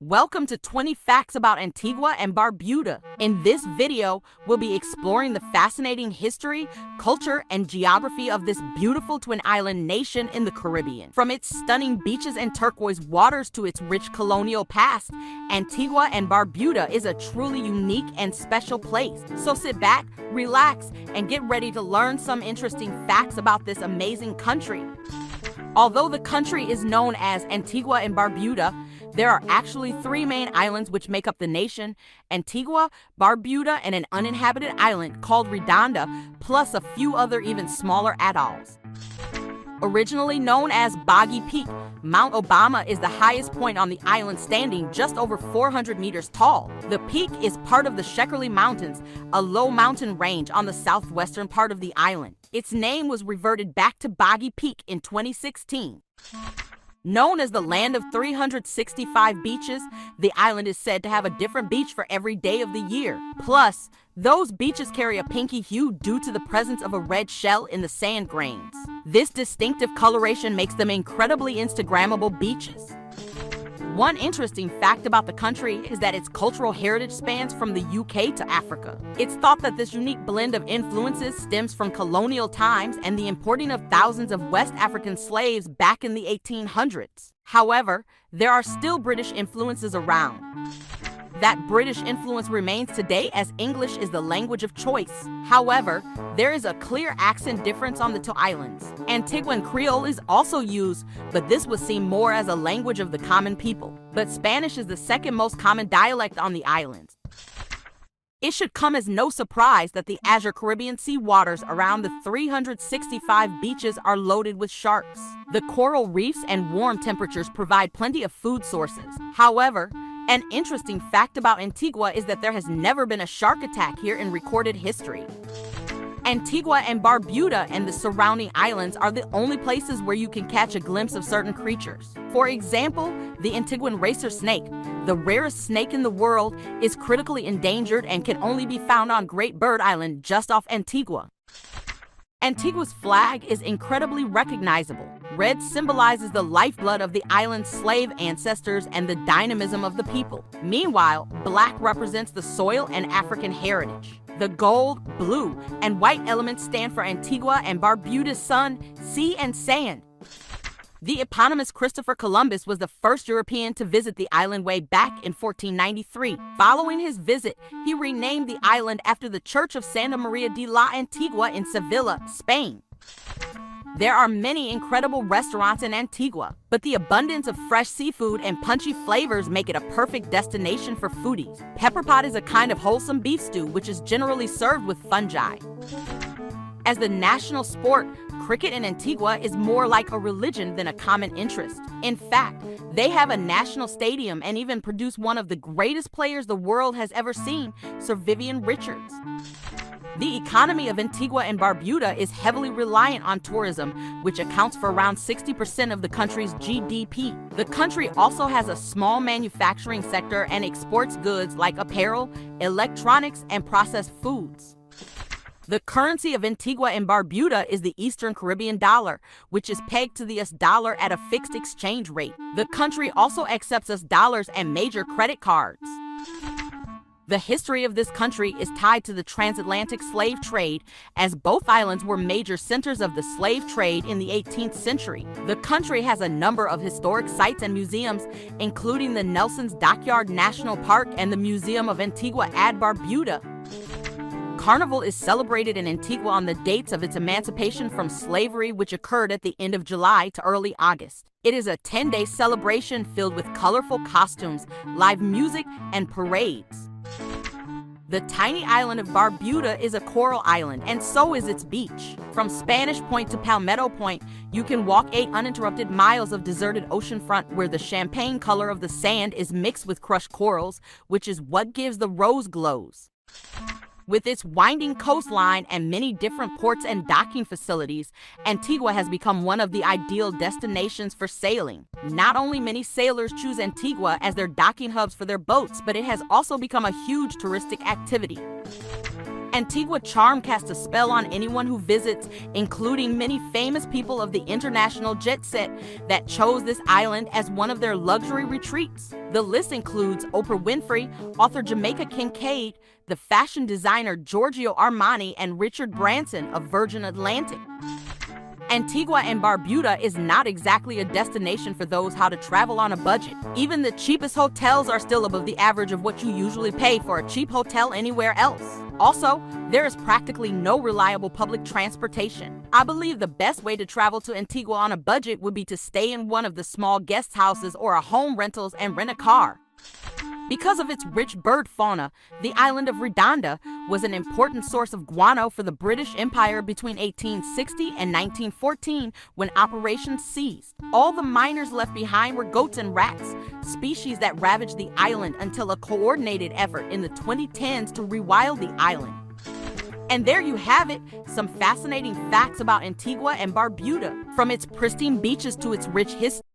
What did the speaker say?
Welcome to 20 Facts about Antigua and Barbuda. In this video, we'll be exploring the fascinating history, culture, and geography of this beautiful twin island nation in the Caribbean. From its stunning beaches and turquoise waters to its rich colonial past, Antigua and Barbuda is a truly unique and special place. So sit back, relax, and get ready to learn some interesting facts about this amazing country. Although the country is known as Antigua and Barbuda, there are actually three main islands which make up the nation: Antigua, Barbuda, and an uninhabited island called Redonda, plus a few other even smaller atolls. Originally known as Boggy Peak, Mount Obama is the highest point on the island, standing just over 400 meters tall. The peak is part of the Sheckerley Mountains, a low mountain range on the southwestern part of the island. Its name was reverted back to Boggy Peak in 2016. Known as the land of 365 beaches, the island is said to have a different beach for every day of the year. Plus, those beaches carry a pinky hue due to the presence of a red shell in the sand grains. This distinctive coloration makes them incredibly Instagrammable beaches. One interesting fact about the country is that its cultural heritage spans from the UK to Africa. It's thought that this unique blend of influences stems from colonial times and the importing of thousands of West African slaves back in the 1800s. However, there are still British influences around. That British influence remains today, as English is the language of choice. However, there is a clear accent difference on the two islands. Antiguan Creole is also used, but this was seen more as a language of the common people. But Spanish is the second most common dialect on the islands. It should come as no surprise that the azure Caribbean sea waters around the 365 beaches are loaded with sharks. The coral reefs and warm temperatures provide plenty of food sources. However, an interesting fact about Antigua is that there has never been a shark attack here in recorded history. Antigua and Barbuda and the surrounding islands are the only places where you can catch a glimpse of certain creatures. For example, the Antiguan racer snake, the rarest snake in the world, is critically endangered and can only be found on Great Bird Island just off Antigua. Antigua's flag is incredibly recognizable. Red symbolizes the lifeblood of the island's slave ancestors and the dynamism of the people. Meanwhile, black represents the soil and African heritage. The gold, blue, and white elements stand for Antigua and Barbuda's sun, sea, and sand. The eponymous Christopher Columbus was the first European to visit the island way back in 1493. Following his visit, he renamed the island after the Church of Santa Maria de la Antigua in Sevilla, Spain. There are many incredible restaurants in Antigua, but the abundance of fresh seafood and punchy flavors make it a perfect destination for foodies. Pepper pot is a kind of wholesome beef stew which is generally served with fungi. As the national sport, cricket in Antigua is more like a religion than a common interest. In fact, they have a national stadium and even produce one of the greatest players the world has ever seen, Sir Vivian Richards. The economy of Antigua and Barbuda is heavily reliant on tourism, which accounts for around 60% of the country's GDP. The country also has a small manufacturing sector and exports goods like apparel, electronics, and processed foods. The currency of Antigua and Barbuda is the Eastern Caribbean dollar, which is pegged to the US dollar at a fixed exchange rate. The country also accepts US dollars and major credit cards. The history of this country is tied to the transatlantic slave trade, as both islands were major centers of the slave trade in the 18th century. The country has a number of historic sites and museums, including the Nelson's Dockyard National Park and the Museum of Antigua and Barbuda. Carnival is celebrated in Antigua on the dates of its emancipation from slavery, which occurred at the end of July to early August. It is a 10-day celebration filled with colorful costumes, live music, and parades. The tiny island of Barbuda is a coral island, and so is its beach. From Spanish Point to Palmetto Point, you can walk 8 uninterrupted miles of deserted oceanfront where the champagne color of the sand is mixed with crushed corals, which is what gives the rose glows. With its winding coastline and many different ports and docking facilities, Antigua has become one of the ideal destinations for sailing. Not only many sailors choose Antigua as their docking hubs for their boats, but it has also become a huge touristic activity. Antigua charm casts a spell on anyone who visits, including many famous people of the international jet set that chose this island as one of their luxury retreats. The list includes Oprah Winfrey, author Jamaica Kincaid, the fashion designer Giorgio Armani, and Richard Branson of Virgin Atlantic. Antigua and Barbuda is not exactly a destination for those how to travel on a budget. Even the cheapest hotels are still above the average of what you usually pay for a cheap hotel anywhere else. Also, there is practically no reliable public transportation. I believe the best way to travel to Antigua on a budget would be to stay in one of the small guest houses or a home rentals and rent a car. Because of its rich bird fauna, the island of Redonda was an important source of guano for the British Empire between 1860 and 1914 when operations ceased. All the miners left behind were goats and rats, species that ravaged the island until a coordinated effort in the 2010s to rewild the island. And there you have it, some fascinating facts about Antigua and Barbuda, from its pristine beaches to its rich history.